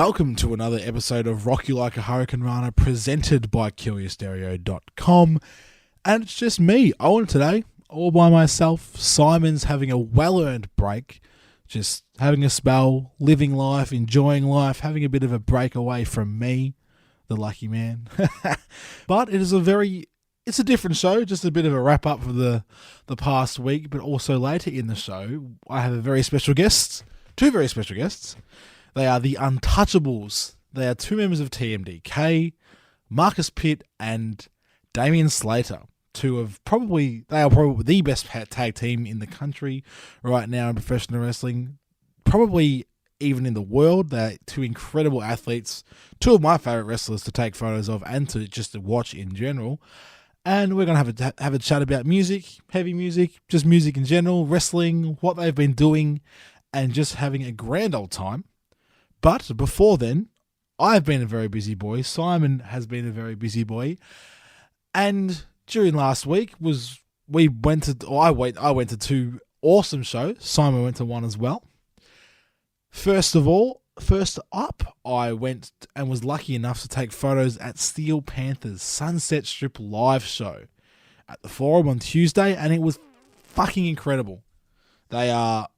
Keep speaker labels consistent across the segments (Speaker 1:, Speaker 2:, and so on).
Speaker 1: Welcome to another episode of Rock You Like a Hurricane Rana, presented by CuriousStereo.com. And it's just me, Owen, today, all by myself. Simon's having a well-earned break, just having a spell, living life, enjoying life, having a bit of a break away from me, the lucky man. But it's a different show, just a bit of a wrap-up for the past week, but also later in the show, I have two very special guests. They are the Untouchables. They are two members of TMDK, Marcius Pitt and Damian Slater. They are probably the best tag team in the country right now in professional wrestling. Probably even in the world. They're two incredible athletes. Two of my favourite wrestlers to take photos of and to just to watch in general. And we're going to have a chat about music, heavy music, just music in general, wrestling, what they've been doing, and just having a grand old time. But before then, I've been a very busy boy. Simon has been a very busy boy. And during last week I went to two awesome shows. Simon went to one as well. First up, I went and was lucky enough to take photos at Steel Panther's Sunset Strip live show at the Forum on Tuesday, and it was fucking incredible. They are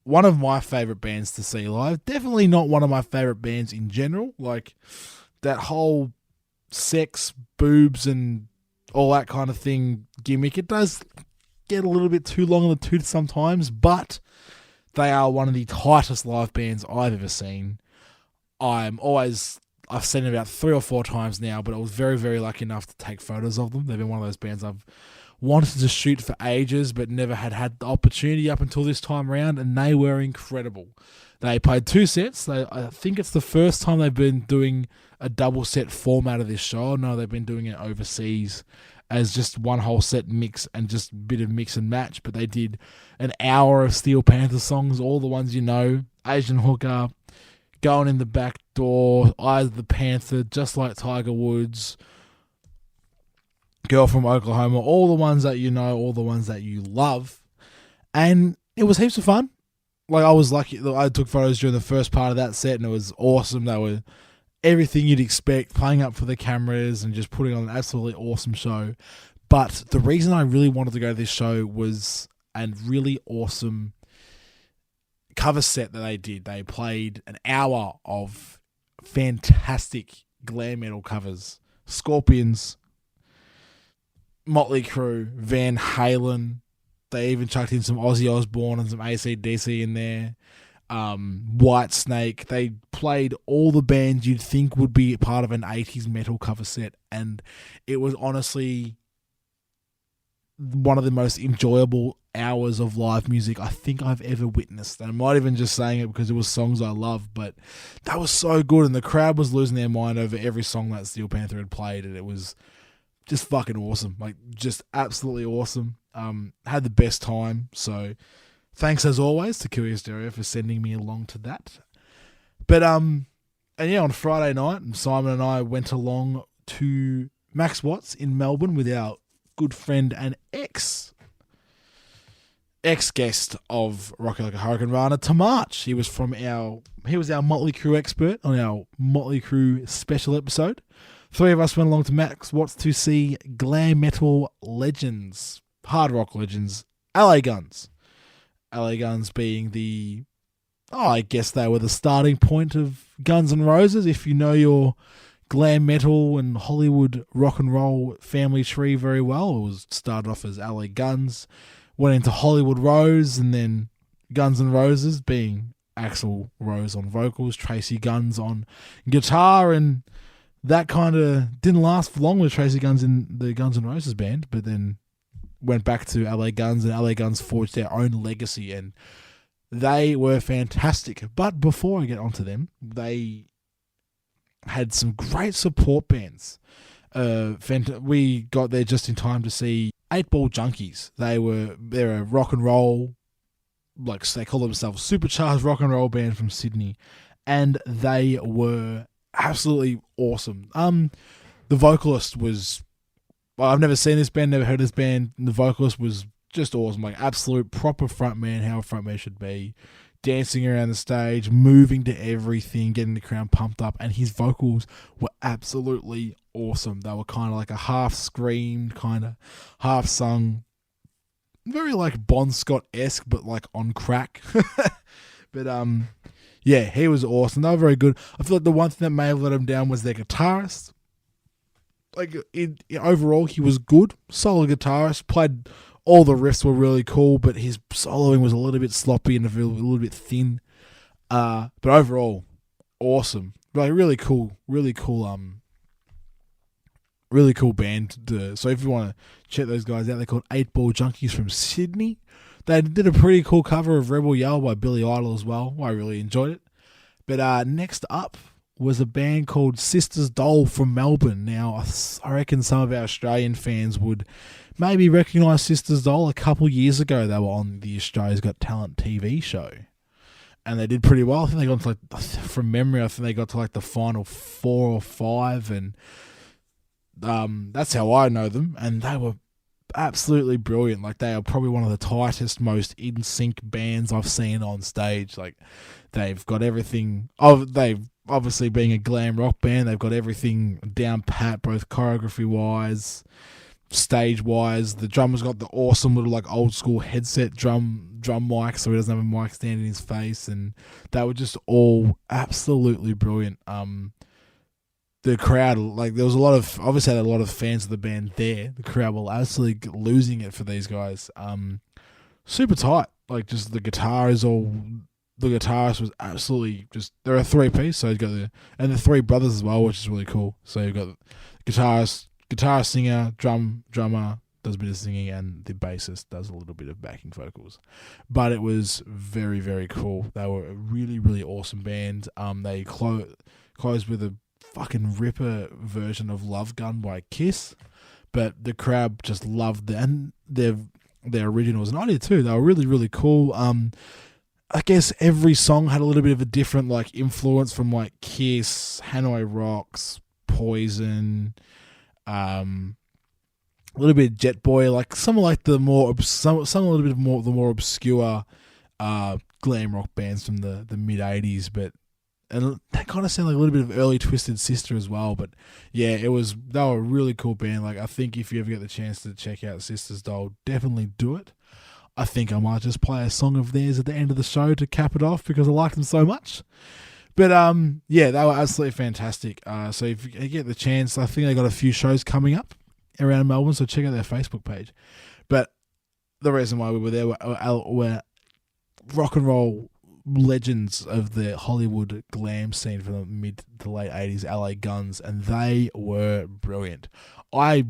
Speaker 1: one of my favourite bands to see live. Definitely not one of my favourite bands in general. Like, that whole sex, boobs, and all that kind of thing gimmick, it does get a little bit too long in the tooth sometimes, but they are one of the tightest live bands I've ever seen. I've seen them about 3 or 4 times now, but I was very, very lucky enough to take photos of them. They've been one of those bands I've wanted to shoot for ages, but never had the opportunity up until this time around, and they were incredible. They played 2 sets. I think it's the first time they've been doing a double set format of this show. No, they've been doing it overseas as just one whole set mix and just a bit of mix and match, but they did an hour of Steel Panther songs, all the ones you know, Asian Hooker, Going in the Back Door, Eyes of the Panther, Just Like Tiger Woods, Girl from Oklahoma, all the ones that you know, all the ones that you love. And it was heaps of fun. Like, I was lucky. I took photos during the first part of that set, and it was awesome. They were everything you'd expect, playing up for the cameras and just putting on an absolutely awesome show. But the reason I really wanted to go to this show was a really awesome cover set that they did. They played an hour of fantastic glam metal covers. Scorpions, Motley Crue, Van Halen. They even chucked in some Ozzy Osbourne and some AC/DC in there. Whitesnake. They played all the bands you'd think would be part of an 80s metal cover set, and it was honestly one of the most enjoyable hours of live music I think I've ever witnessed. And I'm not even just saying it because it was songs I love, but that was so good, and the crowd was losing their mind over every song that Steel Panther had played, and it was just fucking awesome. Like, just absolutely awesome. Had the best time. So thanks as always to Curious Stereo for sending me along to that. But and yeah, on Friday night, Simon and I went along to Max Watts in Melbourne with our good friend and ex-guest of Rock You Like a Hurricane Rana, Tamarch. He was our Motley Crue expert on our Motley Crue special episode. 3 of us went along to Max Watts to see glam metal legends, hard rock legends, LA Guns. LA Guns being I guess they were the starting point of Guns N' Roses. If you know your glam metal and Hollywood rock and roll family tree very well, it was started off as LA Guns, went into Hollywood Rose, and then Guns N' Roses being Axl Rose on vocals, Tracy Guns on guitar, and that kind of didn't last for long with Tracy Guns in the Guns N' Roses band, but then went back to LA Guns, and LA Guns forged their own legacy, and they were fantastic. But before I get onto them, they had some great support bands. We got there just in time to see 8 Ball Junkies. They're a rock and roll, like they call themselves, supercharged rock and roll band from Sydney, and they were absolutely awesome. The vocalist was, I've never seen this band, never heard this band. The vocalist was just awesome, like absolute proper frontman, how a frontman should be. dancing around the stage, moving to everything, getting the crowd pumped up, and his vocals were absolutely awesome. They were kind of like a half screamed, kind of half sung, very like Bon Scott-esque, but like on crack. But yeah, he was awesome. They were very good. I feel like the one thing that may have let him down was their guitarist. Like overall, he was good, solid guitarist. Played all the riffs were really cool, but his soloing was a little bit sloppy and a little bit thin. But overall, awesome. Like really cool band. So if you want to check those guys out, they're called 8 Ball Junkies from Sydney. They did a pretty cool cover of Rebel Yell by Billy Idol as well. I really enjoyed it. But next up was a band called Sisters Doll from Melbourne. Now, I reckon some of our Australian fans would maybe recognise Sisters Doll. A couple years ago, they were on the Australia's Got Talent TV show. And they did pretty well. I think they got to from memory, I think they got to like the final 4 or 5. And that's how I know them. And they were absolutely brilliant. Like, they are probably one of the tightest, most in sync bands I've seen on stage. Like, they've got everything. They've obviously being a glam rock band, they've got everything down pat, both choreography wise, stage wise. The drummer's got the awesome little like old school headset drum mic, so he doesn't have a mic stand in his face, and they were just all absolutely brilliant. The crowd, like, there was obviously had a lot of fans of the band there. The crowd were absolutely losing it for these guys. Super tight. Like, just the guitarist was absolutely just, they're a 3-piece, so you've got the 3 brothers as well, which is really cool. So you've got guitar, singer, drummer does a bit of singing, and the bassist does a little bit of backing vocals. But it was very, very cool. They were a really, really awesome band. They closed with a fucking ripper version of Love Gun by Kiss, but the crowd just loved their originals, and I did too. They were really, really cool. I guess every song had a little bit of a different like influence from like Kiss, Hanoi Rocks, Poison, a little bit of Jet Boy, like some of like the more some a little bit more the more obscure glam rock bands from the mid '80s, and that kind of sounded like a little bit of early Twisted Sister as well. But yeah, they were a really cool band. Like, I think if you ever get the chance to check out Sisters Doll, definitely do it. I think I might just play a song of theirs at the end of the show to cap it off because I like them so much. But yeah, they were absolutely fantastic. So if you get the chance, I think they got a few shows coming up around Melbourne, so check out their Facebook page. But the reason why we were there were rock and roll legends of the Hollywood glam scene from the mid to late 80s, LA Guns, and they were brilliant. I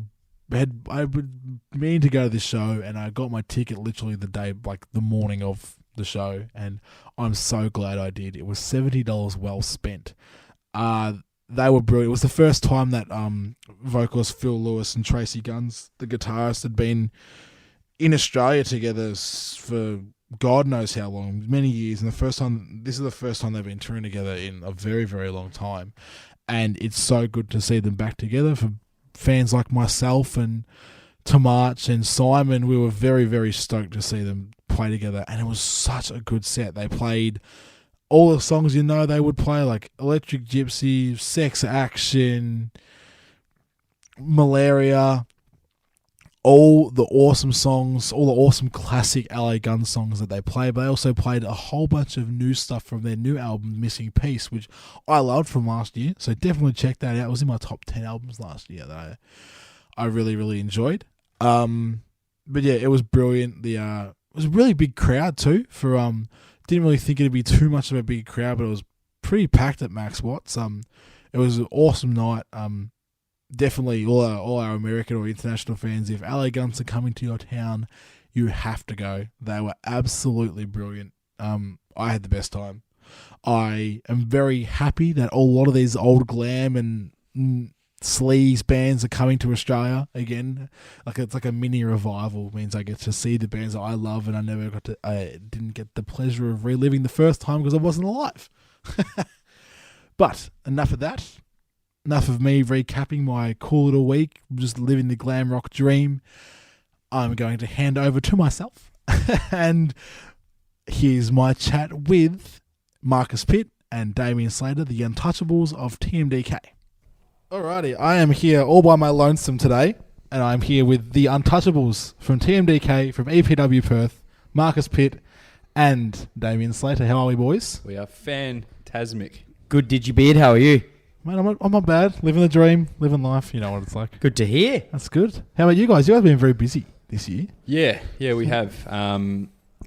Speaker 1: would mean to go to this show, and I got my ticket literally the morning of the show, and I'm so glad I did. It was $70 well spent. They were brilliant. It was the first time that vocalist Phil Lewis and Tracy Guns, the guitarist, had been in Australia together for God knows how long, many years, and this is the first time they've been touring together in a very, very long time, and it's so good to see them back together. For fans like myself and Tamarch and Simon, we were very, very stoked to see them play together, and it was such a good set. They played all the songs they would play, like Electric Gypsy, Sex Action, Malaria, all the awesome songs, all the awesome classic LA Gun songs that they play. But they also played a whole bunch of new stuff from their new album, Missing Piece, which I loved from last year. So definitely check that out. It was in my top 10 albums last year that I really, really enjoyed. But yeah, it was brilliant. It was a really big crowd too. Didn't really think it'd be too much of a big crowd, but it was pretty packed at Max Watts. It was an awesome night. Definitely all our American or international fans, if LA Guns are coming to your town, you have to go. They were absolutely brilliant. I had the best time. I am very happy that a lot of these old glam and sleaze bands are coming to Australia again. Like, it's like a mini revival. It means I get to see the bands that I love, and I didn't get the pleasure of reliving the first time because I wasn't alive. But enough of that. Enough of me recapping my cool little week, just living the glam rock dream. I'm going to hand over to myself and here's my chat with Marcius Pitt and Damian Slater, the Untouchables of TMDK. Alrighty, I am here all by my lonesome today, and I'm here with the Untouchables from TMDK, from EPW Perth, Marcius Pitt and Damian Slater. How are we, boys?
Speaker 2: We are fantasmic.
Speaker 3: Good Digibeard, how are you?
Speaker 1: Man, I'm not bad. Living the dream, living life. You know what it's like.
Speaker 3: Good to hear.
Speaker 1: That's good. How about you guys? You guys have been very busy this year.
Speaker 2: Yeah, we have.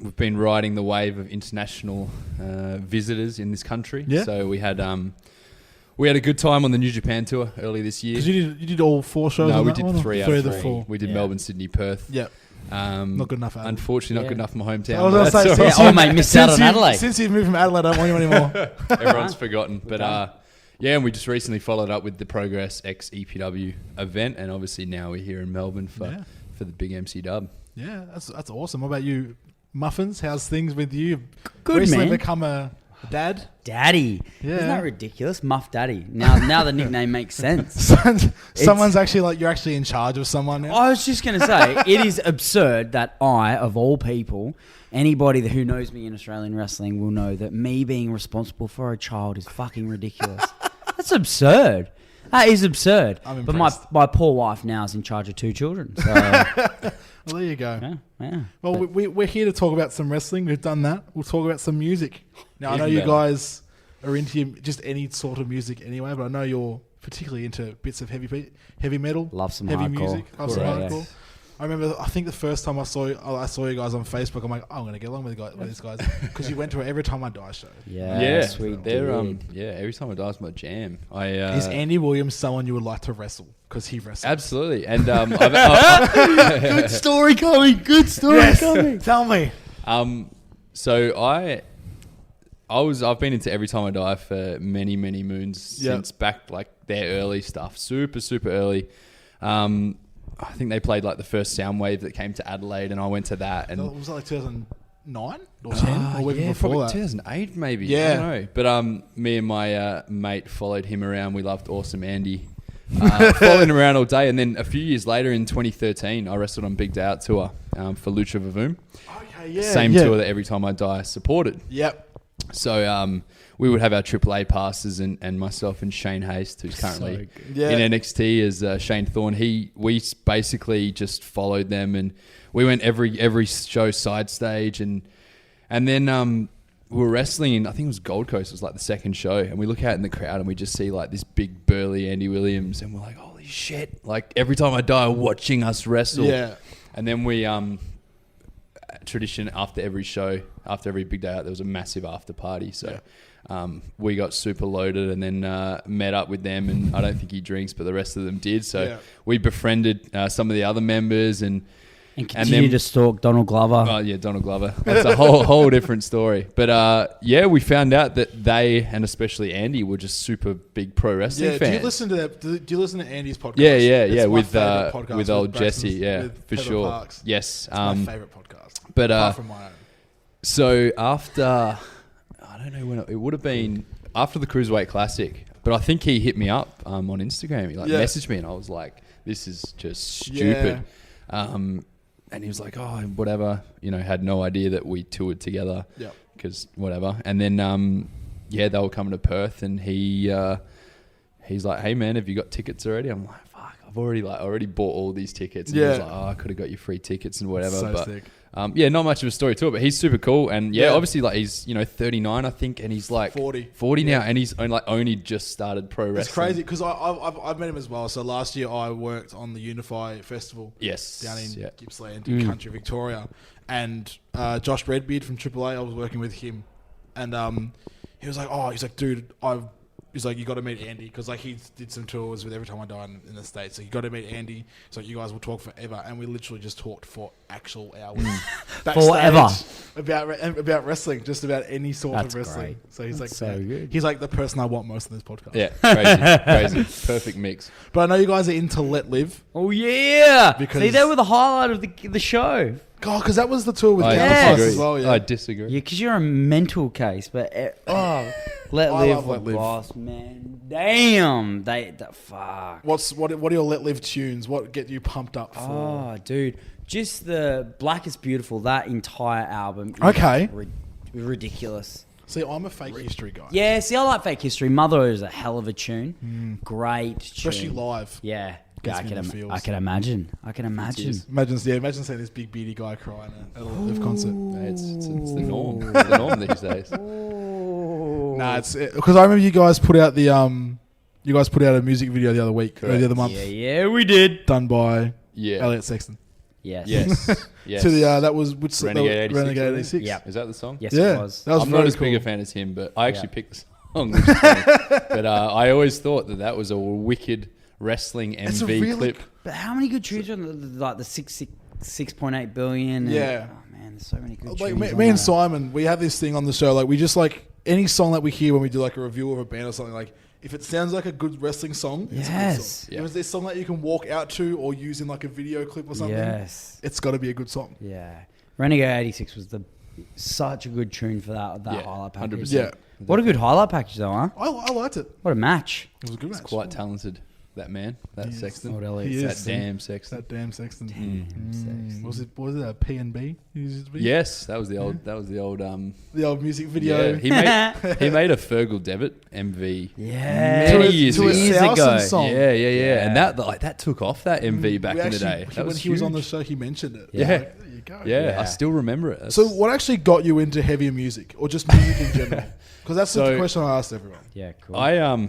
Speaker 2: We've been riding the wave of international visitors in this country.
Speaker 1: Yeah.
Speaker 2: So we had a good time on the New Japan tour early this year.
Speaker 1: Because you did all 4 shows.
Speaker 2: No,
Speaker 1: on
Speaker 2: we
Speaker 1: that
Speaker 2: did
Speaker 1: one,
Speaker 2: 3
Speaker 1: or
Speaker 2: out of
Speaker 1: 3
Speaker 2: 3.
Speaker 1: 4.
Speaker 2: We did Melbourne, Sydney, Perth.
Speaker 1: Yep. Not good enough. Adelaide.
Speaker 2: Unfortunately, not good enough for my hometown.
Speaker 1: I was going to say,
Speaker 2: That's
Speaker 1: since
Speaker 2: all right.
Speaker 3: mate, missed out on Adelaide.
Speaker 1: Since you've moved from Adelaide, I don't want you anymore.
Speaker 2: Everyone's forgotten. But and we just recently followed up with the Progress X EPW event, and obviously now we're here in Melbourne for the big MC dub.
Speaker 1: Yeah, that's awesome. What about you, Muffins? How's things with you?
Speaker 3: Good,
Speaker 1: recently
Speaker 3: man.
Speaker 1: become a dad.
Speaker 3: Daddy.
Speaker 1: Yeah.
Speaker 3: Isn't that ridiculous? Muff Daddy. Now the nickname makes sense.
Speaker 1: Someone's actually like, you're actually in charge of someone now.
Speaker 3: I was just going to say, it is absurd that I, of all people, anybody who knows me in Australian wrestling will know that me being responsible for a child is fucking ridiculous. That's absurd. That is absurd.
Speaker 1: I'm
Speaker 3: but
Speaker 1: impressed.
Speaker 3: my poor wife now is in charge of 2 children. So,
Speaker 1: Well, there you go.
Speaker 3: yeah.
Speaker 1: Well, we're here to talk about some wrestling. We've done that. We'll talk about some music. Now, I know
Speaker 2: Even
Speaker 1: you
Speaker 2: better.
Speaker 1: guys are into just any sort of music anyway, but I know you're particularly into bits of heavy metal.
Speaker 3: Love some
Speaker 1: heavy
Speaker 3: hardcore.
Speaker 1: music. Love some
Speaker 3: Correct.
Speaker 1: hardcore. I remember, I think the first time I saw you guys on Facebook, I'm like, I'm going to get along with these guys. Because you went to an Every Time I Die show.
Speaker 3: Yeah, sweet.
Speaker 2: They're
Speaker 3: Did.
Speaker 2: every time I die is my jam.
Speaker 1: Is Andy Williams someone you would like to wrestle? Because he wrestles.
Speaker 2: Absolutely, and
Speaker 3: Good story coming. Good story coming.
Speaker 1: Tell me.
Speaker 2: So I've been into Every Time I Die for many moons since back like their early stuff, super early. I think they played like the first Soundwave that came to Adelaide, and I went to that. And
Speaker 1: Was that like 2009 or 10 or even before
Speaker 2: probably
Speaker 1: that?
Speaker 2: 2008 maybe.
Speaker 1: Yeah.
Speaker 2: I don't know. But me and my mate followed him around. We loved Awesome Andy. Following him around all day, and then a few years later in 2013, I wrestled on Big Day Out tour for Lucha Vavoom.
Speaker 1: Okay, yeah.
Speaker 2: Same tour that Every Time I Die supported.
Speaker 1: Yep.
Speaker 2: So we would have our AAA passes, and myself and Shane Haste, who's currently in NXT as Shane Thorne. We basically just followed them, and we went every show side stage, and then we were wrestling in, I think it was Gold Coast. It was like the second show, and we look out in the crowd and we just see like this big burly Andy Williams, and we're like, holy shit! Like Every Time I Die, watching us wrestle.
Speaker 1: Yeah.
Speaker 2: And then we tradition after every show, after every Big Day Out, there was a massive after party. So we got super loaded, and then met up with them. And I don't think he drinks, but the rest of them did. So we befriended some of the other members, and
Speaker 3: continue to stalk Donald Glover.
Speaker 2: Oh yeah, Donald Glover. That's a whole different story. But we found out that they, and especially Andy, were just super big pro wrestling fans.
Speaker 1: Do you listen to that? Do you listen to Andy's podcast?
Speaker 2: Yeah.
Speaker 1: It's my
Speaker 2: With
Speaker 1: favourite podcast
Speaker 2: with old
Speaker 1: Braxton's-
Speaker 2: Jesse. Yeah,
Speaker 1: with
Speaker 2: for
Speaker 1: Pepper
Speaker 2: sure.
Speaker 1: Parks.
Speaker 2: Yes.
Speaker 1: It's my favourite podcast.
Speaker 2: But
Speaker 1: apart from my own.
Speaker 2: so after, I don't know when it would have been after the Cruiserweight Classic, but I think he hit me up on Instagram. He messaged me, and I was like, "This is just stupid." And he was like, "Oh, whatever." Had no idea that we toured together.
Speaker 1: Yeah.
Speaker 2: Because whatever. And then they were coming to Perth, and he's like, "Hey man, have you got tickets already?" I'm like, "Fuck, I've already bought all these tickets." And he was like, "Oh, I could have got you free tickets and whatever."
Speaker 1: So
Speaker 2: but
Speaker 1: sick.
Speaker 2: not much of a story to it, but he's super cool. And obviously like he's 39, I think, and he's like 40 now, and he's only just started pro wrestling.
Speaker 1: It's crazy because I've met him as well. So last year I worked on the Unify Festival.
Speaker 2: Yes.
Speaker 1: Down in Gippsland, in country Victoria, and Josh Redbeard from AAA. I was working with him, and he was like, dude, he's like, you got to meet Andy, because like he did some tours with Every Time I Die in the States. So you got to meet Andy. So you guys will talk forever, and we literally just talked for actual hours
Speaker 3: Forever.
Speaker 1: about wrestling, just about any sort
Speaker 3: That's
Speaker 1: of wrestling.
Speaker 3: great.
Speaker 1: So he's
Speaker 3: That's
Speaker 1: like,
Speaker 3: so good.
Speaker 1: he's like the person I want most in this podcast.
Speaker 2: Yeah, crazy, perfect mix.
Speaker 1: But I know you guys are into Let Live.
Speaker 3: Oh yeah!
Speaker 1: Because-
Speaker 3: See, they were the highlight of the show.
Speaker 1: God, because that was the tour with
Speaker 2: I
Speaker 1: Counterparts
Speaker 2: disagree.
Speaker 1: as well. Yeah.
Speaker 2: I disagree.
Speaker 3: Yeah, because you're a mental case, but Let
Speaker 1: I
Speaker 3: Live
Speaker 1: love Let
Speaker 3: was
Speaker 1: Live.
Speaker 3: boss, man. Damn, fuck.
Speaker 1: What are your Let Live tunes? What get you pumped up for?
Speaker 3: Oh, dude, just the Black is Beautiful. That entire album. Is
Speaker 1: Okay.
Speaker 3: ridiculous.
Speaker 1: See, I'm a fake history guy.
Speaker 3: Yeah, see, I like Fake History. Mother is a hell of a tune. Great tune.
Speaker 1: Especially live.
Speaker 3: Yeah.
Speaker 1: Gets
Speaker 3: I
Speaker 1: me in the feels.
Speaker 3: can imagine.
Speaker 1: Imagine seeing this big beady guy crying at a live concert.
Speaker 2: It's the norm. It's the norm these days.
Speaker 1: Nah, it's because I remember you guys put out a music video the other week, or the other month.
Speaker 3: Yeah, we did.
Speaker 1: Done by
Speaker 2: Yeah.
Speaker 1: Elliot Sexton.
Speaker 3: Yes.
Speaker 2: Yes.
Speaker 1: To the that was which
Speaker 2: Renegade 86.
Speaker 1: Renegade 86.
Speaker 3: Yeah.
Speaker 2: Is that the song?
Speaker 3: Yes,
Speaker 1: Yeah.
Speaker 3: it was.
Speaker 1: That was
Speaker 2: I'm
Speaker 1: very
Speaker 2: not as
Speaker 1: cool.
Speaker 2: big a fan as him, but I actually picked the song. Which is funny. But I always thought that was a wicked wrestling
Speaker 1: It's a
Speaker 2: MV
Speaker 1: really-
Speaker 2: clip.
Speaker 3: But how many good tunes on like the 6.8 billion? And,
Speaker 1: Yeah.
Speaker 3: Oh man, there's so many good
Speaker 1: Like
Speaker 3: tunes.
Speaker 1: me
Speaker 3: on
Speaker 1: and
Speaker 3: that.
Speaker 1: Simon, we have this thing on the show. Like we just like any song that we hear when we do like a review of a band or something. Like if it sounds like a good wrestling song, it's a good
Speaker 3: Yes.
Speaker 1: song.
Speaker 2: Yeah.
Speaker 1: If it's this song that you can walk out to or use in like a video clip or something,
Speaker 3: Yes.
Speaker 1: it's got to be a good song.
Speaker 3: Yeah. Renegade 86 was such a good tune for that
Speaker 2: Yeah,
Speaker 3: highlight package.
Speaker 2: 100%.
Speaker 1: Yeah,
Speaker 3: What a good highlight package though, huh?
Speaker 1: I liked it.
Speaker 3: What a match.
Speaker 1: It was a good match.
Speaker 2: Quite talented, that man, that
Speaker 1: He is.
Speaker 2: Sexton.
Speaker 3: Old Elliot.
Speaker 1: He
Speaker 2: That
Speaker 1: is.
Speaker 2: damn Sexton.
Speaker 1: That damn Sexton.
Speaker 3: Sexton.
Speaker 1: Was it a P&B?
Speaker 2: Yes, that was the old. That was the old.
Speaker 1: The old music video.
Speaker 2: Yeah, he made a Fergal Devitt MV.
Speaker 3: Yeah.
Speaker 2: Many years
Speaker 1: to a
Speaker 2: ago.
Speaker 3: Years
Speaker 1: Southern
Speaker 3: ago.
Speaker 1: song.
Speaker 2: Yeah, and that took off that MV back
Speaker 1: We
Speaker 2: in the
Speaker 1: actually-
Speaker 2: day. That
Speaker 1: when
Speaker 2: was
Speaker 1: he was on the
Speaker 2: huge.
Speaker 1: show, he mentioned it.
Speaker 2: Yeah.
Speaker 1: Like, there you go.
Speaker 2: Yeah, I still remember it.
Speaker 1: So what actually got you into heavier music or just music in general? Because that's the
Speaker 2: So-
Speaker 1: question I asked everyone.
Speaker 3: Yeah, cool.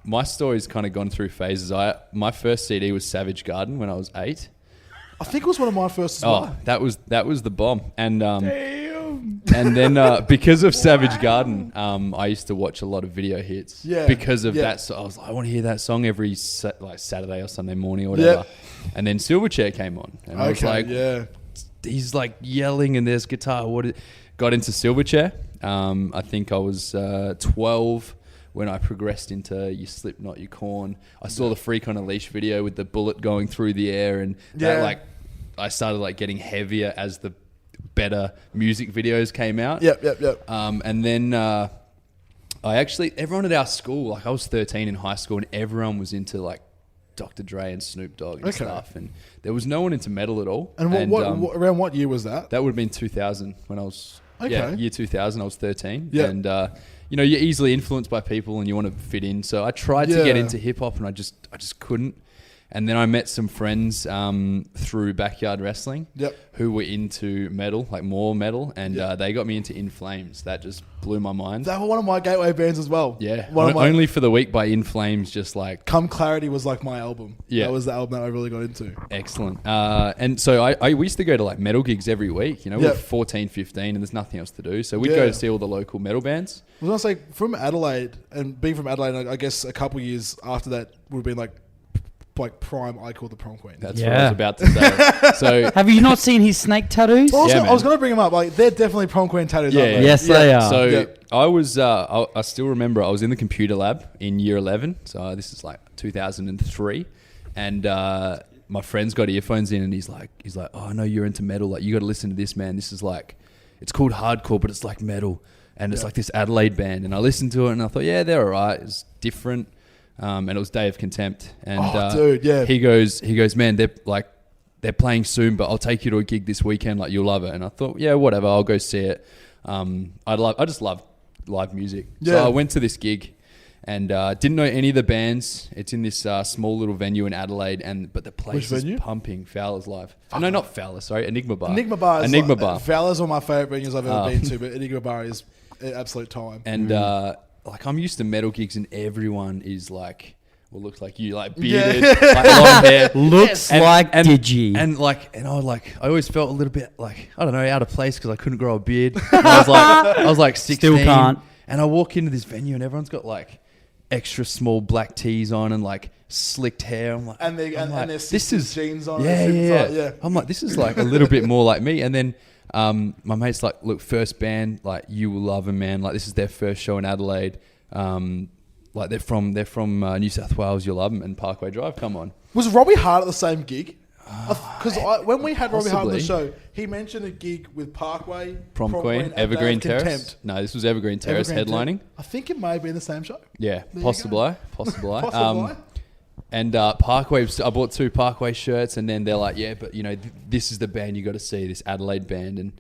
Speaker 2: My story's kind of gone through phases. My first CD was Savage Garden when I was 8.
Speaker 1: I think it was one of my first as
Speaker 2: Oh,
Speaker 1: well.
Speaker 2: that was the bomb. And and then because of Savage Garden, I used to watch a lot of video hits.
Speaker 1: Yeah,
Speaker 2: Because of
Speaker 1: yeah.
Speaker 2: that, so I was like, I want to hear that song every Saturday or Sunday morning or whatever. And then Silverchair came on, and I was like, he's like yelling, and there's guitar. Got into Silverchair. I think I was 12 when I progressed into your Slipknot, your Korn. I saw the Freak on a Leash video with the bullet going through the air, and that I started like getting heavier as the better music videos came out.
Speaker 1: Yep.
Speaker 2: And then everyone at our school, like I was 13 in high school, and everyone was into like Dr. Dre and Snoop Dogg and stuff, and there was no one into metal at all.
Speaker 1: And around what year was that?
Speaker 2: That would have been 2000 when I was year 2000. I was 13,
Speaker 1: Yeah.
Speaker 2: and you're easily influenced by people, and you want to fit in. So I tried to get into hip hop, and I just couldn't. And then I met some friends through backyard wrestling who were into metal, like more metal, and they got me into In Flames. That just blew my mind.
Speaker 1: That was one of my gateway bands as well.
Speaker 2: Yeah,
Speaker 1: Only
Speaker 2: for the Week by In Flames, just like
Speaker 1: Come Clarity was like my album.
Speaker 2: Yeah.
Speaker 1: That was the album that I really got into.
Speaker 2: excellent. And so we used to go to like metal gigs every week. We were 14, 15, and there's nothing else to do. So we'd go to see all the local metal bands.
Speaker 1: I was going to say, from Adelaide, and being from Adelaide, I guess a couple years after that would have been like prime I Call the Prom Queen.
Speaker 2: That's what I was about to say. So
Speaker 3: Have you not seen his snake tattoos?
Speaker 1: Also,
Speaker 2: Yeah,
Speaker 1: I was
Speaker 2: man.
Speaker 1: going to bring them up. Like, they're definitely Prom Queen tattoos, aren't they?
Speaker 3: Yes, they are.
Speaker 2: So I was, I still remember I was in the computer lab in year 11. So this is like 2003. And my friend's got earphones in, and he's like, oh, I know you're into metal. Like, you got to listen to this, man. This is like, it's called hardcore, but it's like metal. And it's like this Adelaide band. And I listened to it, and I thought, yeah, they're all right. It's different. And it was Day of Contempt. And
Speaker 1: dude, yeah.
Speaker 2: he goes, man, they're playing soon, but I'll take you to a gig this weekend. Like, you'll love it. And I thought, yeah, whatever. I'll go see it. I just love live music.
Speaker 1: Yeah.
Speaker 2: So I went to this gig, and didn't know any of the bands. It's in this small little venue in Adelaide, but the place
Speaker 1: Which
Speaker 2: is
Speaker 1: venue?
Speaker 2: pumping. Fowler's Live. No, not Fowler. Sorry, Enigma Bar.
Speaker 1: Enigma Bar.
Speaker 2: Enigma Bar.
Speaker 1: Fowler's one of my favourite venues I've ever been to, but Enigma Bar is an absolute time.
Speaker 2: And like, I'm used to metal gigs, and everyone is like, well, looks like you, like bearded, like long hair,
Speaker 3: Looks like Digi.
Speaker 2: and I always felt a little bit like, I don't know, out of place because I couldn't grow a beard. And I was like 16,
Speaker 3: Still can't.
Speaker 2: and I walk into this venue, and everyone's got like extra small black tees on and like slicked hair. I'm like,
Speaker 1: And their
Speaker 2: this is
Speaker 1: jeans on.
Speaker 2: yeah. I'm like, this is like a little bit more like me. And then my mate's like, look, first band, like, you will love them, man. Like, this is their first show in Adelaide. Like, they're from New South Wales. You'll love them. And Parkway Drive, come on.
Speaker 1: Was Robbie Hart at the same gig? Because when we had Robbie Hart on the
Speaker 2: possibly.
Speaker 1: show, he mentioned a gig with Parkway,
Speaker 2: Prom Queen,
Speaker 1: and
Speaker 2: Evergreen
Speaker 1: Day of
Speaker 2: Terrace.
Speaker 1: Contempt.
Speaker 2: No, this was Evergreen Terrace
Speaker 1: Evergreen
Speaker 2: headlining.
Speaker 1: Terrace. I think it may have been the same show.
Speaker 2: Yeah,
Speaker 1: you
Speaker 2: possibly.
Speaker 1: Possibly.
Speaker 2: And Parkway, I bought 2 Parkway shirts, and then they're like, yeah, but this is the band you got to see, this Adelaide band. And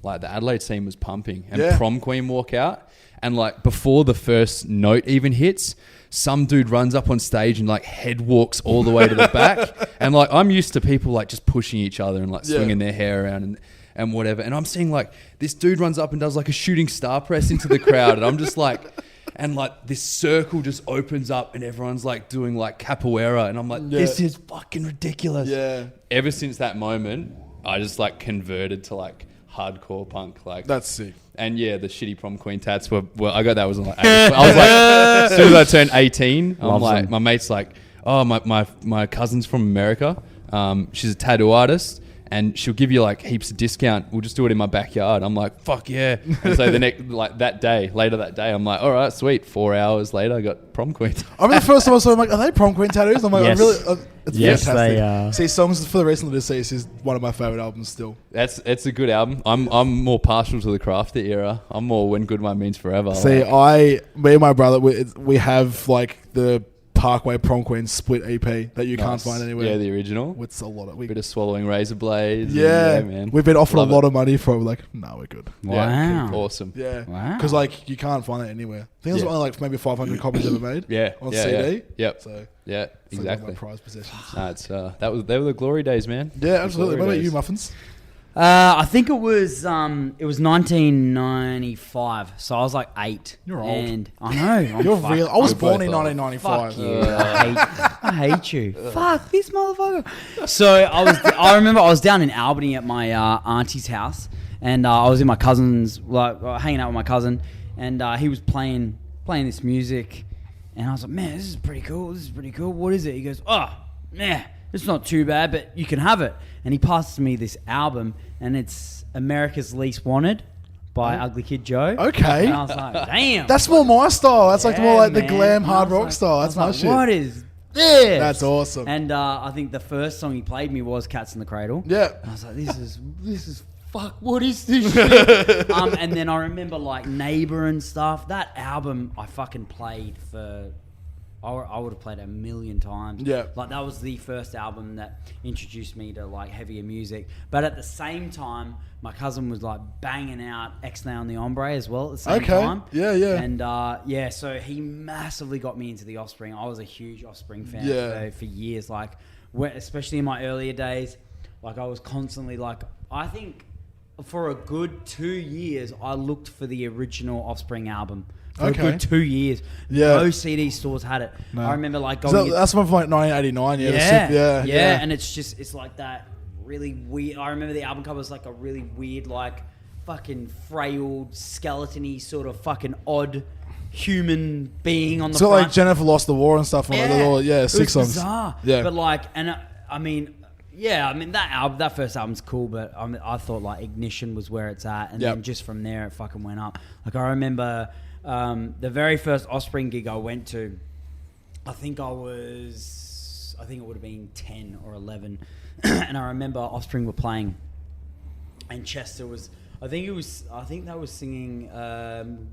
Speaker 2: like the Adelaide scene was pumping, and Prom Queen walk out, and like before the first note even hits, some dude runs up on stage and like head walks all the way to the back, and like I'm used to people like just pushing each other and like swinging their hair around and whatever, and I'm seeing like this dude runs up and does like a shooting star press into the crowd, and I'm just like, and like this circle just opens up and everyone's like doing like capoeira, and I'm like, this is fucking ridiculous.
Speaker 1: Yeah.
Speaker 2: Ever since that moment, I just like converted to like hardcore punk. Like
Speaker 1: that's sick.
Speaker 2: And yeah, the shitty Prom Queen tats were I got that was like I was like, as soon as I turned 18, I'm like, my mate's like, oh my cousin's from America. She's a tattoo artist. And she'll give you like heaps of discount. We'll just do it in my backyard. I'm like, fuck yeah. And so the next, like later that day, I'm like, all right, sweet. 4 hours later, I got Prom Queen.
Speaker 1: I remember the first time I saw them, I'm like, are they Prom Queen tattoos? I'm like,
Speaker 3: yes.
Speaker 1: It's
Speaker 3: yes,
Speaker 1: fantastic.
Speaker 3: They are.
Speaker 1: See, Songs for the Recently Deceased is one of my favourite albums still.
Speaker 2: It's a good album. I'm more partial to the Crafter era. I'm more When Good One Means Forever.
Speaker 1: See, me and my brother, we have like the Parkway Prom Queen split EP that you can't find anywhere.
Speaker 2: Yeah, the original.
Speaker 1: It's a lot of
Speaker 2: bit of swallowing razor blades.
Speaker 1: Yeah,
Speaker 2: man.
Speaker 1: We've been offered a lot of money for it. We're like, no, we're good.
Speaker 3: Wow.
Speaker 2: Yeah, awesome.
Speaker 1: Yeah.
Speaker 3: Wow.
Speaker 1: Because like you can't find it anywhere. I think there's only like maybe 500 copies ever made. On CD.
Speaker 2: Yep.
Speaker 1: So
Speaker 2: yeah,
Speaker 1: it's
Speaker 2: exactly.
Speaker 1: like my prized possessions.
Speaker 2: No, it's they were the glory days, man.
Speaker 1: Yeah, absolutely. What about you, Muffins?
Speaker 3: I think it was 1995, so I was like 8.
Speaker 1: You're old.
Speaker 3: And I know.
Speaker 1: You're real. I was born in
Speaker 2: both
Speaker 1: 1995.
Speaker 3: Fuck you. I hate you. Fuck this motherfucker. So I remember I was down in Albany at my auntie's house, and I was in my cousin's, like hanging out with my cousin, and he was playing this music, and I was like, man, this is pretty cool. What is it? He goes, oh, yeah. It's not too bad, but you can have it. And he passes me this album, and it's America's Least Wanted by Ugly Kid Joe.
Speaker 1: Okay.
Speaker 3: And I was like, damn.
Speaker 1: That's more my style. That's like more like the
Speaker 3: man.
Speaker 1: glam
Speaker 3: And
Speaker 1: hard
Speaker 3: I was
Speaker 1: rock style. That's my
Speaker 3: like,
Speaker 1: shit.
Speaker 3: what is this?
Speaker 1: That's awesome.
Speaker 3: And I think the first song he played me was Cats in the Cradle.
Speaker 1: Yeah.
Speaker 3: And I was like, this is fuck, what is this shit? And then I remember like Neighbour and stuff. That album I fucking played for... I would have played it 1 million times.
Speaker 1: Yeah.
Speaker 3: Like that was the first album that introduced me to like heavier music. But at the same time, my cousin was like banging out X-Nay on the Hombre as well at the same time.
Speaker 1: Yeah.
Speaker 3: And so he massively got me into the Offspring. I was a huge Offspring fan for years. Like, especially in my earlier days, like I was constantly like, I think for a good 2 years, I looked for the original Offspring album. For a good 2 years.
Speaker 1: Yeah.
Speaker 3: No CD stores had it. No. I remember like going...
Speaker 1: that's one from like 1989. Yeah.
Speaker 3: And it's like that really weird... I remember the album cover was like a really weird, like fucking frail, skeleton-y sort of fucking odd human being on the front.
Speaker 1: Like Jennifer Lost the War and stuff. And
Speaker 3: it
Speaker 1: 6 songs.
Speaker 3: Bizarre.
Speaker 1: Yeah.
Speaker 3: But like, and I mean... Yeah, I mean that first album's cool, but I thought like Ignition was where it's at, and then just from there it fucking went up. Like I remember the very first Offspring gig I went to, I think it would have been 10 or 11, and I remember Offspring were playing, and Chester was, I think they were singing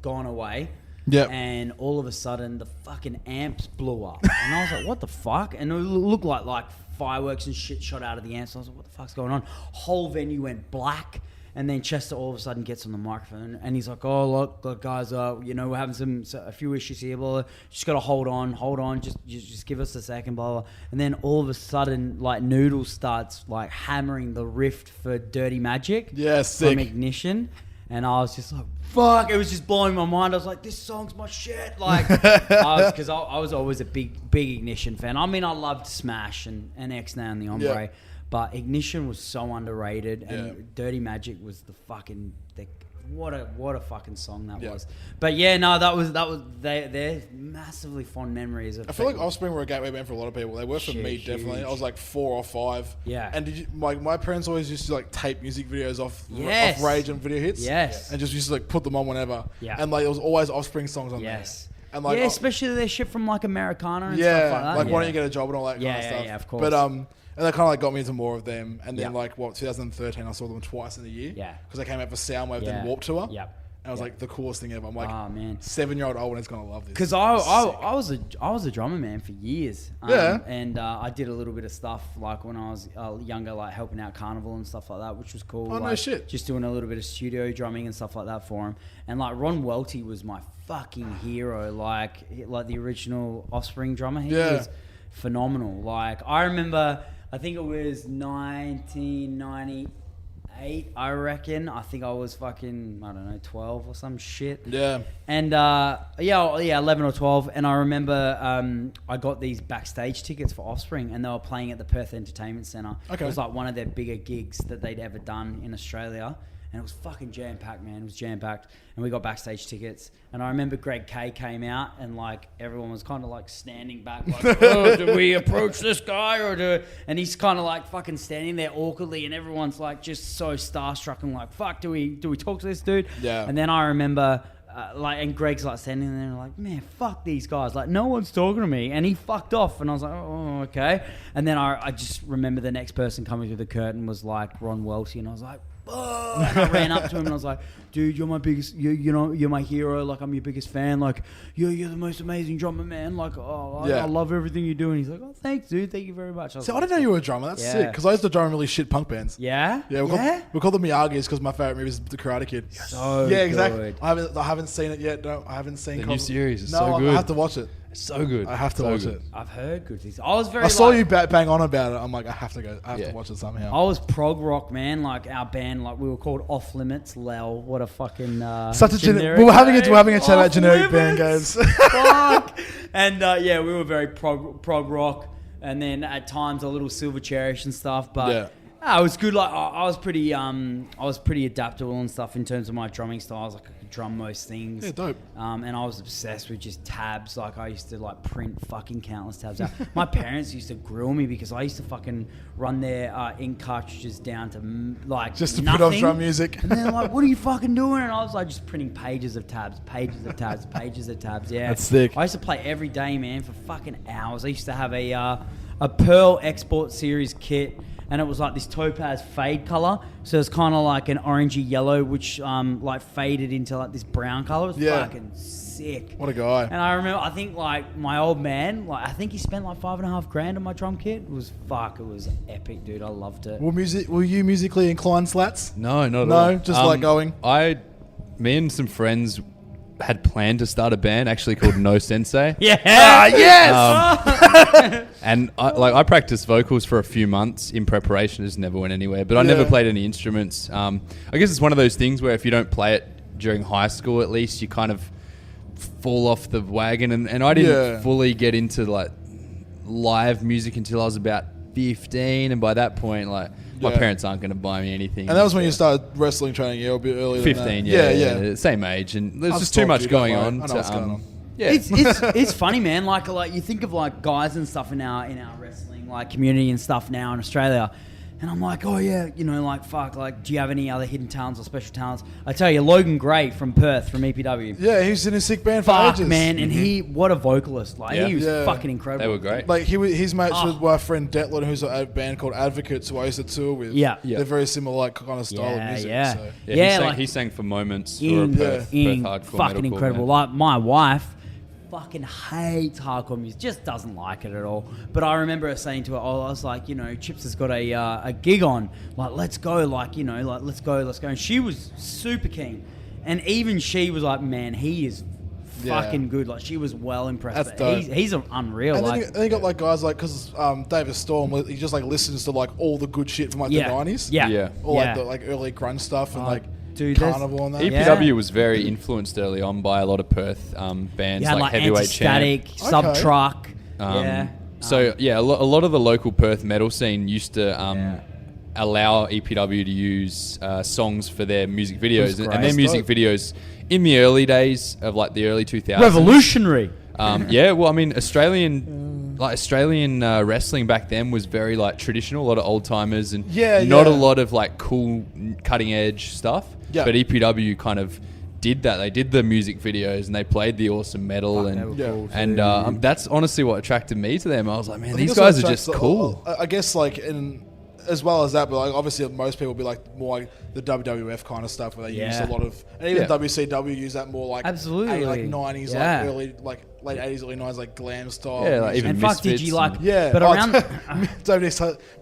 Speaker 3: "Gone Away."
Speaker 1: Yeah.
Speaker 3: And all of a sudden the fucking amps blew up, and I was like, "What the fuck?" And it looked like fireworks and shit shot out of the amps. I was like, what the fuck's going on? Whole venue went black, and then Chester all of a sudden gets on the microphone and he's like, oh look guys, we're having a few issues here, blah, blah. Just gotta hold on, just give us a second, blah, blah. And then all of a sudden like Noodle starts like hammering the riff for Dirty Magic from Ignition, and I was just like, fuck, it was just blowing my mind. I was like, this song's my shit. Like, because I was always a big Ignition fan. I mean, I loved Smash and X-Nay and the Hombre, but Ignition was so underrated, and Dirty Magic was the fucking... What a fucking song that was. But yeah, no, that was they're massively fond memories of...
Speaker 1: I feel like Offspring were a gateway band for a lot of people. They were for me, definitely. I was like 4 or 5.
Speaker 3: Yeah.
Speaker 1: And my parents always used to like tape music videos off Rage and Video Hits.
Speaker 3: Yes.
Speaker 1: And just used to like put them on whenever.
Speaker 3: Yeah.
Speaker 1: And like there was always Offspring songs on there. And like,
Speaker 3: especially their shit from like Americana and stuff like that.
Speaker 1: Like Why Don't You Get a Job and all that kind of stuff.
Speaker 3: Yeah, of course.
Speaker 1: But and that kind of like got me into more of them. And then 2013, I saw them twice in a year.
Speaker 3: Yeah.
Speaker 1: Because they came out for Soundwave then Warped Tour.
Speaker 3: Yep.
Speaker 1: And it was like the coolest thing ever. I'm like,
Speaker 3: oh, man.
Speaker 1: 7-year-old Owen is going to love this.
Speaker 3: Because I was a drummer, man, for years. And I did a little bit of stuff like when I was younger, like helping out Carnival and stuff like that, which was cool.
Speaker 1: Oh,
Speaker 3: like,
Speaker 1: no shit.
Speaker 3: Just doing a little bit of studio drumming and stuff like that for him. And like Ron Welty was my fucking hero, like the original Offspring drummer. He was phenomenal. Like I remember, I think it was 1998, I reckon. I think I was fucking, I don't know, 12 or some shit.
Speaker 1: Yeah.
Speaker 3: And 11 or 12. And I remember I got these backstage tickets for Offspring, and they were playing at the Perth Entertainment Centre.
Speaker 1: Okay.
Speaker 3: It was like one of their bigger gigs that they'd ever done in Australia. And it was fucking jam-packed, man. It was jam-packed. And we got backstage tickets. And I remember Greg Kay came out, and like everyone was kind of like standing back, like, oh, do we approach this guy or do? And he's kind of like fucking standing there awkwardly, and everyone's like just so starstruck and like, fuck, do we talk to this dude?
Speaker 1: Yeah.
Speaker 3: And then I remember and Greg's like standing there and like, man, fuck these guys. Like, no one's talking to me. And he fucked off. And I was like, oh, okay. And then I just remember the next person coming through the curtain was like Ron Welty. And I was like, oh. And I ran up to him and I was like, dude, you're my biggest, you're my hero. Like, I'm your biggest fan. Like, you're the most amazing drummer, man. Like, I love everything you do. And he's like, oh, thanks, dude. Thank you very much. I
Speaker 1: didn't know you were a drummer. That's sick. Because I used to drum really shit punk bands.
Speaker 3: Yeah?
Speaker 1: Yeah, we call them Miyagi's because my favorite movie is The Karate Kid.
Speaker 3: So
Speaker 1: yeah, exactly.
Speaker 3: good.
Speaker 1: I haven't seen it yet. No, I haven't seen
Speaker 2: the new series. Is so good.
Speaker 1: I have to watch it.
Speaker 2: It's so good.
Speaker 1: I have to watch it.
Speaker 3: I've heard good things. I
Speaker 1: saw you bang on about it. I'm like, I have to go. I have to watch it somehow.
Speaker 3: I was prog rock, man. Like our band, like we were called Off Limits. Lel, what a fucking
Speaker 1: such a generic. We're having a chat about generic band games.
Speaker 3: Fuck. And we were very prog rock, and then at times a little Silverchairish and stuff. But it was good. Like I was pretty adaptable and stuff in terms of my drumming styles. Like I could drum most things.
Speaker 1: Yeah, dope.
Speaker 3: And I was obsessed with just tabs. Like I used to like print fucking countless tabs out. My parents used to grill me because I used to fucking run their ink cartridges down to like
Speaker 1: just to
Speaker 3: nothing.
Speaker 1: put on drum music.
Speaker 3: And they're like, "What are you fucking doing?" And I was like, just printing pages of tabs. Yeah,
Speaker 1: that's sick.
Speaker 3: I used to play every day, man, for fucking hours. I used to have a Pearl Export Series kit. And it was like this topaz fade color, so it's kind of like an orangey yellow, which like faded into like this brown color. It was fucking sick.
Speaker 1: What a guy!
Speaker 3: And I remember, I think like my old man, like I think he spent like $5,500 on my drum kit. It was epic, dude. I loved it.
Speaker 1: Were you musically inclined, Slats?
Speaker 2: No, not at all.
Speaker 1: No, just like going.
Speaker 2: Me and some friends had planned to start a band actually called No Sensei.
Speaker 1: Yes!
Speaker 2: And I practiced vocals for a few months in preparation. It just never went anywhere. But I never played any instruments. I guess it's one of those things where if you don't play it during high school, at least you kind of fall off the wagon. And I didn't fully get into like live music until I was about 15. And by that point, like my parents aren't going to buy me anything.
Speaker 1: And that was when you started wrestling training, a bit earlier
Speaker 2: 15,
Speaker 1: than that.
Speaker 2: Yeah, same age. And there's just too much going on. Yeah.
Speaker 3: It's funny, man. Like you think of like guys and stuff in our wrestling like community and stuff now in Australia, and I'm like, oh yeah, like fuck, like do you have any other hidden talents or special talents? I tell you, Logan Gray from Perth from EPW.
Speaker 1: Yeah, he was in a sick band for ages.
Speaker 3: Man, and what a vocalist! Like he was fucking incredible.
Speaker 2: They were great.
Speaker 1: Like his mates with my friend Detlin, who's a band called Advocates, who I used to tour with.
Speaker 3: Yeah.
Speaker 1: They're very similar, like kind of style of music.
Speaker 3: Yeah.
Speaker 2: So. He sang for Moments or a Perth hardcore
Speaker 3: fucking incredible.
Speaker 2: Band.
Speaker 3: Like my wife fucking hates hardcore music, just doesn't like it at all. But I remember her saying to her, I was like, Chips has got a gig on, like let's go, let's go. And she was super keen, and even she was like, man, he is fucking good. Like she was well impressed.
Speaker 1: That's dope.
Speaker 3: He's unreal.
Speaker 1: And
Speaker 3: like,
Speaker 1: then you got like guys like, because David Storm, he just like listens to like all the good shit from like the 90s. Or like the like early grunge stuff and like Carnival and that.
Speaker 2: EPW was very influenced early on by a lot of Perth bands like Heavyweight
Speaker 3: Champ, Subtruck.
Speaker 2: So a lot of the local Perth metal scene used to allow EPW to use songs for their music videos, and their music videos in the early days of like the early 2000s.
Speaker 3: Revolutionary.
Speaker 2: Australian wrestling back then was very like traditional, a lot of old timers and not a lot of like cool cutting edge stuff. Yeah. But EPW kind of did that. They did the music videos and they played the awesome metal and that's honestly what attracted me to them. I was like, man, these guys are just cool.
Speaker 1: I guess like as well as that, but like obviously most people will be like more like the WWF kind of stuff where they use
Speaker 3: Yeah.
Speaker 1: a lot of, and even WCW use that more like
Speaker 3: Absolutely.
Speaker 1: like 90s,
Speaker 3: Yeah.
Speaker 1: like early, like late 80s, early 90s, like glam style.
Speaker 2: Yeah, like
Speaker 1: music.
Speaker 2: even
Speaker 3: And fuck, did
Speaker 2: Misfits
Speaker 3: you like?
Speaker 2: and-
Speaker 1: Yeah,
Speaker 3: But around.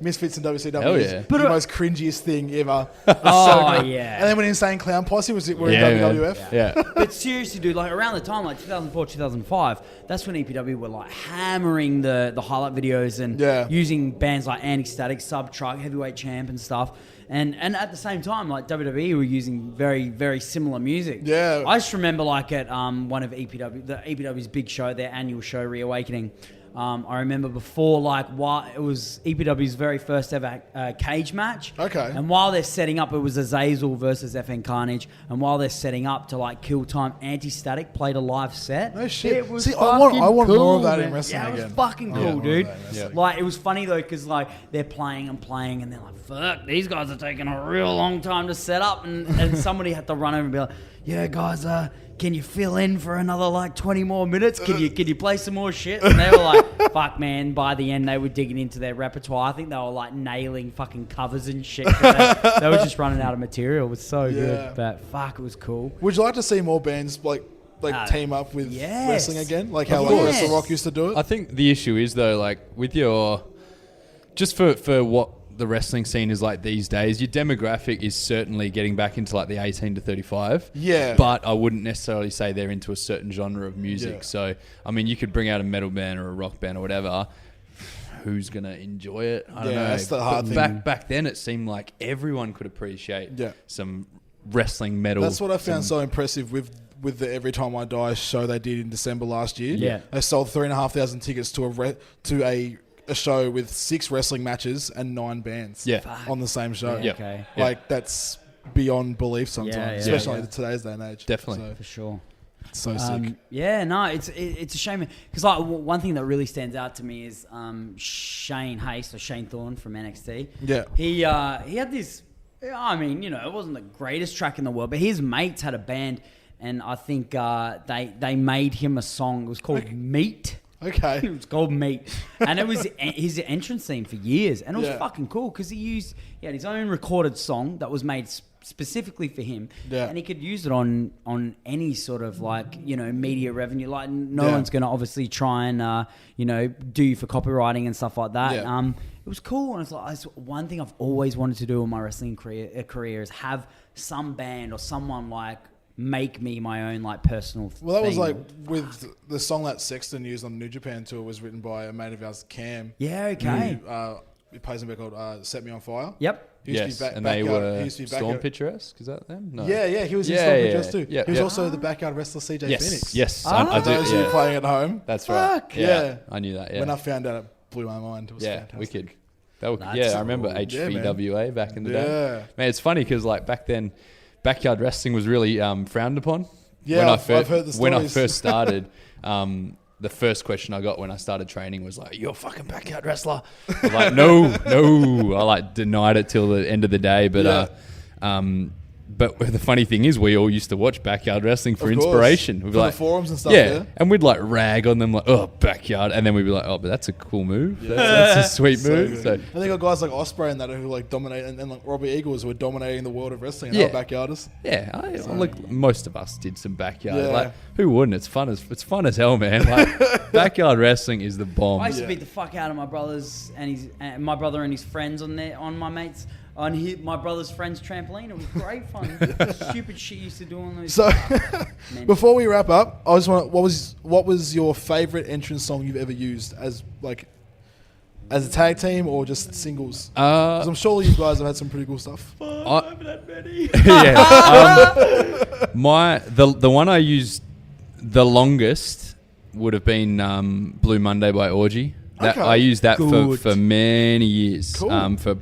Speaker 1: Misfits and WCW
Speaker 2: Hell
Speaker 1: is
Speaker 2: yeah.
Speaker 1: the most cringiest thing ever.
Speaker 3: Oh yeah.
Speaker 1: And then when Insane Clown Posse were in
Speaker 2: man.
Speaker 1: WWF.
Speaker 2: Yeah.
Speaker 3: But seriously, dude, like around the time, like 2004, 2005, that's when EPW were like hammering the highlight videos and using bands like Anti-Static, Subtruck, Heavyweight Champ and stuff. And at the same time, like WWE were using very, very similar music.
Speaker 1: Yeah.
Speaker 3: I just remember like at one of EPW's big show, their annual show, Reawakening. I remember before, like, while it was EPW's very first ever cage match.
Speaker 1: Okay.
Speaker 3: And while they're setting up, it was Azazel versus FN Carnage. And while they're setting up to like kill time, Anti-Static played a live set.
Speaker 1: No shit.
Speaker 3: It was
Speaker 1: See,
Speaker 3: fucking
Speaker 1: I want
Speaker 3: cool,
Speaker 1: more of that in
Speaker 3: man.
Speaker 1: wrestling
Speaker 3: yeah,
Speaker 1: again.
Speaker 3: It was fucking cool,
Speaker 1: Yeah.
Speaker 3: dude.
Speaker 1: Yeah.
Speaker 3: Like, it was funny though, because like they're playing and playing, and they're like, "Fuck, these guys are taking a real long time to set up," and somebody had to run over and be like, "Yeah, guys, can you fill in for another like 20 more minutes? Can you play some more shit?" And they were like, "Fuck, man!" By the end, they were digging into their repertoire. I think they were like nailing fucking covers and shit. They were just running out of material. It was so good, but fuck, it was cool.
Speaker 1: Would you like to see more bands like team up with
Speaker 3: yes.
Speaker 1: wrestling again? Like how
Speaker 3: Yes.
Speaker 1: Wrestle Rock used to do it?
Speaker 2: I think the issue is though, like with your, just for what the wrestling scene is like these days, your demographic is certainly getting back into like the 18 to 35.
Speaker 1: Yeah.
Speaker 2: But I wouldn't necessarily say they're into a certain genre of music.
Speaker 1: Yeah.
Speaker 2: So, I mean, you could bring out a metal band or a rock band or whatever. Who's going to enjoy it? I don't know.
Speaker 1: that's the hard
Speaker 2: But
Speaker 1: thing.
Speaker 2: Back then, it seemed like everyone could appreciate
Speaker 1: Yeah.
Speaker 2: some wrestling metal.
Speaker 1: That's what I found so impressive with the Every Time I Die show they did in December last year.
Speaker 3: Yeah.
Speaker 1: They sold 3,500 tickets to a show with 6 wrestling matches and 9 bands.
Speaker 2: Yeah.
Speaker 1: On the same show.
Speaker 2: Yeah.
Speaker 3: Okay.
Speaker 1: Like that's beyond belief sometimes,
Speaker 3: Yeah,
Speaker 1: especially
Speaker 3: yeah.
Speaker 1: in today's day and age.
Speaker 2: Definitely.
Speaker 3: For sure.
Speaker 1: So sick.
Speaker 3: Yeah, no, it's a shame because like one thing that really stands out to me is Shane Haste or Shane Thorne from NXT.
Speaker 1: Yeah.
Speaker 3: He had this. I mean, you know, it wasn't the greatest track in the world, but his mates had a band, and I think they made him a song. It was called Meat.
Speaker 1: Okay.
Speaker 3: It was called Meat, and it was his entrance theme for years, and it was
Speaker 1: Yeah.
Speaker 3: fucking cool because he had his own recorded song that was made specifically for him,
Speaker 1: Yeah.
Speaker 3: and he could use it on any sort of like, you know, media revenue. Like no
Speaker 1: Yeah.
Speaker 3: one's going to obviously try and you know, do you for copywriting and stuff like that.
Speaker 1: Yeah.
Speaker 3: It was cool, and it's one thing I've always wanted to do in my wrestling career is have some band or someone like make me my own like personal.
Speaker 1: Well, that was
Speaker 3: thing.
Speaker 1: like with the song that Sexton used on the New Japan tour was written by a mate of ours, Cam.
Speaker 3: Yeah, okay.
Speaker 1: He plays a band called Set Me On Fire.
Speaker 3: Yep.
Speaker 1: He used to
Speaker 2: Yes,
Speaker 1: be
Speaker 2: and they
Speaker 1: backyard- he
Speaker 2: were
Speaker 1: used to be
Speaker 2: Storm
Speaker 1: backyard-
Speaker 2: Picturesque. Is that them? No.
Speaker 1: Yeah, he was in
Speaker 2: Yeah,
Speaker 1: Storm
Speaker 2: yeah,
Speaker 1: Pictures too.
Speaker 2: yeah,
Speaker 1: He was
Speaker 2: yeah.
Speaker 1: also the backyard wrestler CJ
Speaker 2: Yes.
Speaker 1: Phoenix.
Speaker 2: Yes.
Speaker 3: Ah.
Speaker 2: I do.
Speaker 1: Those who are
Speaker 2: Yeah.
Speaker 1: playing at home.
Speaker 2: That's right.
Speaker 3: Fuck.
Speaker 1: Yeah.
Speaker 2: I knew that. Yeah.
Speaker 1: When I found out, it blew my mind. It was
Speaker 2: Yeah,
Speaker 1: fantastic.
Speaker 2: wicked. That was,
Speaker 3: That's
Speaker 2: yeah, I remember
Speaker 3: cool.
Speaker 2: HVWA back in the day.
Speaker 1: Yeah.
Speaker 2: Man, it's funny because like back then, backyard wrestling was really frowned upon.
Speaker 1: Yeah, I've heard the
Speaker 2: When I
Speaker 1: stories.
Speaker 2: first started, the first question I got when I started training was like, "You're a fucking backyard wrestler." I was like, no. I like denied it till the end of the day, but but the funny thing is, we all used to watch backyard wrestling for
Speaker 1: Of course.
Speaker 2: inspiration. We'd be
Speaker 1: For the
Speaker 2: like,
Speaker 1: forums and stuff,
Speaker 2: yeah,
Speaker 1: yeah.
Speaker 2: and we'd like rag on them like, "Oh, backyard," and then we'd be like, "Oh, but that's a cool move. That's a sweet move."
Speaker 1: good.
Speaker 2: So
Speaker 1: And they got guys like Osprey and that who like dominate, and like Robbie Eagles who were dominating the world of wrestling. And
Speaker 2: Yeah.
Speaker 1: they were backyarders.
Speaker 2: yeah, look, most of us did some backyard.
Speaker 1: Yeah.
Speaker 2: Like, who wouldn't? It's fun as hell, man. Like, backyard wrestling is the bomb.
Speaker 3: I used to
Speaker 1: Yeah.
Speaker 3: beat the fuck out of my brothers and my brother and his friends on my mates my brother's friend's trampoline. It was great fun. The stupid shit you used to do on those.
Speaker 1: So
Speaker 3: Man.
Speaker 1: before we wrap up, I just want what was your favorite entrance song you've ever used as a tag team or just singles? 'Cause I'm sure you guys have had some pretty cool stuff.
Speaker 2: I
Speaker 3: haven't had many.
Speaker 2: yeah. The one I used the longest would have been Blue Monday by Orgy.
Speaker 1: Okay.
Speaker 2: I used that
Speaker 3: Good.
Speaker 2: for many years.
Speaker 1: Cool.
Speaker 2: For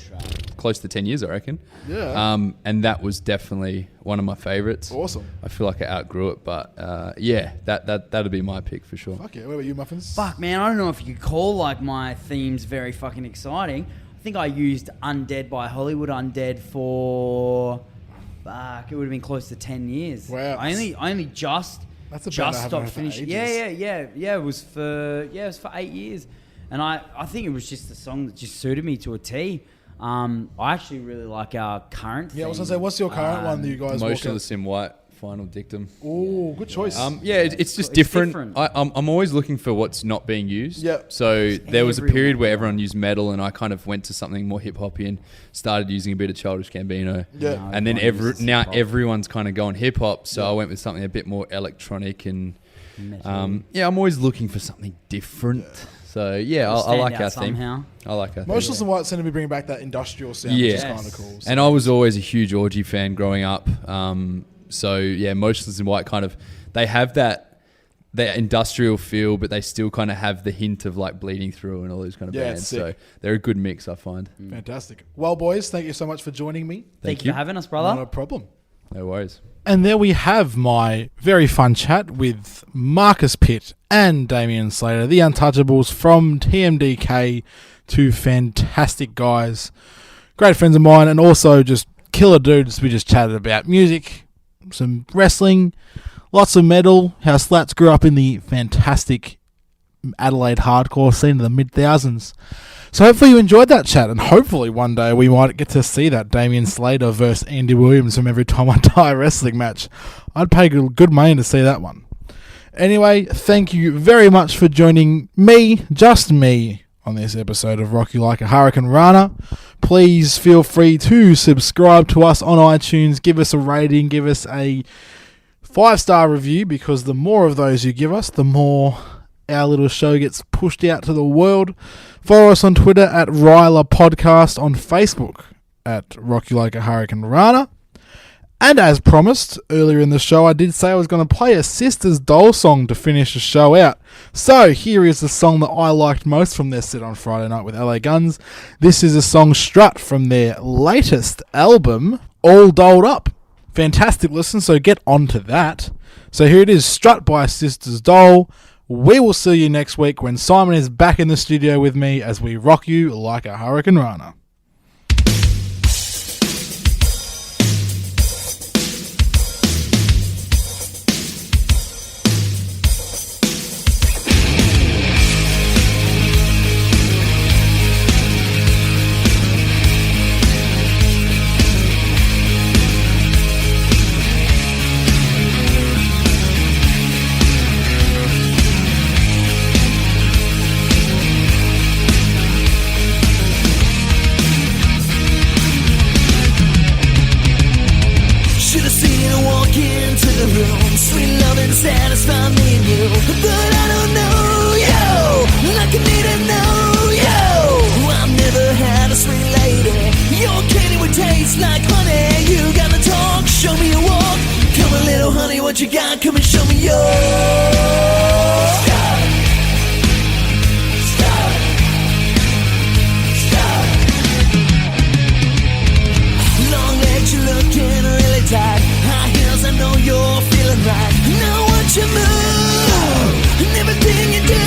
Speaker 2: close to 10 years, I reckon.
Speaker 1: Yeah.
Speaker 2: And that was definitely one of my favorites.
Speaker 1: Awesome.
Speaker 2: I feel like I outgrew it, but yeah, that'd be my pick for sure.
Speaker 1: Fuck yeah. What about you, Muffins?
Speaker 3: Fuck, man, I don't know if you could call like my themes very fucking exciting. I think I used Undead by Hollywood Undead for it would have been close to 10 years.
Speaker 1: Wow.
Speaker 3: I only just
Speaker 1: That's a band I haven't
Speaker 3: stopped
Speaker 1: heard for
Speaker 3: finishing.
Speaker 1: ages.
Speaker 3: Yeah. It was for 8 years, and I think it was just a song that just suited me to a T. I actually really like our current
Speaker 1: Yeah, I was going
Speaker 3: theme.
Speaker 1: to say, what's your current one that you guys walk out?
Speaker 2: Motionless in White, Final Dictum.
Speaker 1: Oh, good choice.
Speaker 2: It's just
Speaker 3: It's
Speaker 2: different.
Speaker 3: different.
Speaker 2: I'm always looking for what's not being used.
Speaker 1: Yep.
Speaker 2: So there was a period
Speaker 3: everyone.
Speaker 2: where everyone used metal, and I kind of went to something more hip hoppy and started using a bit of Childish Gambino.
Speaker 1: Yeah.
Speaker 3: No,
Speaker 2: And then
Speaker 3: everyone uses
Speaker 2: now
Speaker 3: hip-hop.
Speaker 2: everyone's kind of going hip hop, so I went with something a bit more electronic and
Speaker 3: Metal.
Speaker 2: I'm always looking for something different. So I
Speaker 3: Stand
Speaker 2: like
Speaker 3: out
Speaker 2: our theme.
Speaker 3: somehow.
Speaker 2: I like our theme.
Speaker 1: Motionless in White seem to be bringing back that industrial sound, which is
Speaker 2: Yes.
Speaker 1: kind of cool. So.
Speaker 2: And I was always a huge Orgy fan growing up. Motionless in White kind of, they have that industrial feel, but they still kind of have the hint of like Bleeding Through and all those kind of
Speaker 1: Yeah,
Speaker 2: bands.
Speaker 1: it's
Speaker 2: So
Speaker 1: sick.
Speaker 2: they're a good mix, I find.
Speaker 1: Fantastic. Well, boys, thank you so much for joining me.
Speaker 3: Thank you for having us, brother.
Speaker 1: Not a problem.
Speaker 2: No worries.
Speaker 1: And there we have my very fun chat with Marcius Pitt and Damian Slater, the Untouchables from TMDK, two fantastic guys, great friends of mine, and also just killer dudes. We just chatted about music, some wrestling, lots of metal, how Slats grew up in the fantastic Adelaide hardcore scene of the mid-thousands. So hopefully you enjoyed that chat, and hopefully one day we might get to see that Damian Slater versus Andy Williams from Every Time I Die wrestling match. I'd pay good money to see that one. Anyway, thank you very much for joining me, just me, on this episode of Rock You Like a Hurricane Rana. Please feel free to subscribe to us on iTunes, give us a rating, give us a 5-star review, because the more of those you give us, the more our little show gets pushed out to the world. Follow us on Twitter at Ryla Podcast, on Facebook at Rock You Like a Hurricane Rana. And as promised earlier in the show, I did say I was going to play a Sisters Doll song to finish the show out. So here is the song that I liked most from their set on Friday night with LA Guns. This is a song Strut from their latest album, All Dolled Up. Fantastic listen, so get on to that. So here it is, Strut by Sisters Doll. We will see you next week when Simon is back in the studio with me as we rock you like a Hurricane Rana.
Speaker 4: Satisfy me and you, but I don't know you like I need to know you. I've never had a sweet lady. Your candy would taste like honey. You gotta talk, show me your walk. Come a little honey, what you got? Come and show me yours. Long legs, you're looking really tight. High heels, I know you're feeling right. Now watch you move, and everything you do.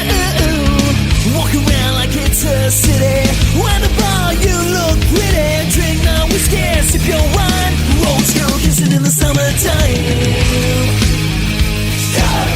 Speaker 4: Walk around like it's a city. When the bar, you look pretty. Drink my whiskey, sip your wine. Roll still kissing in the summertime. Stop.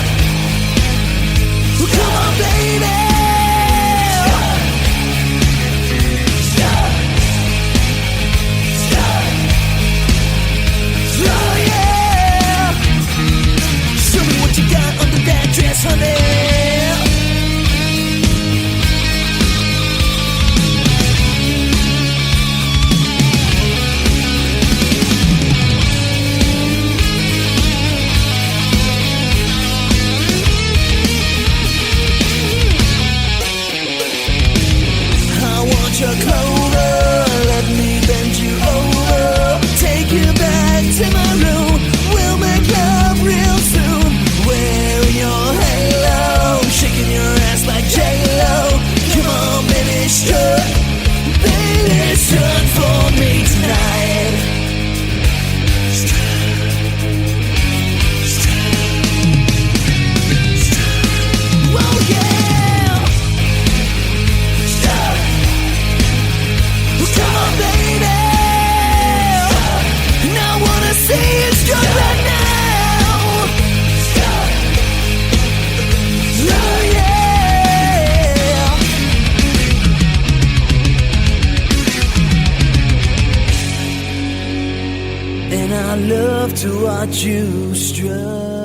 Speaker 4: I love to watch you struggle.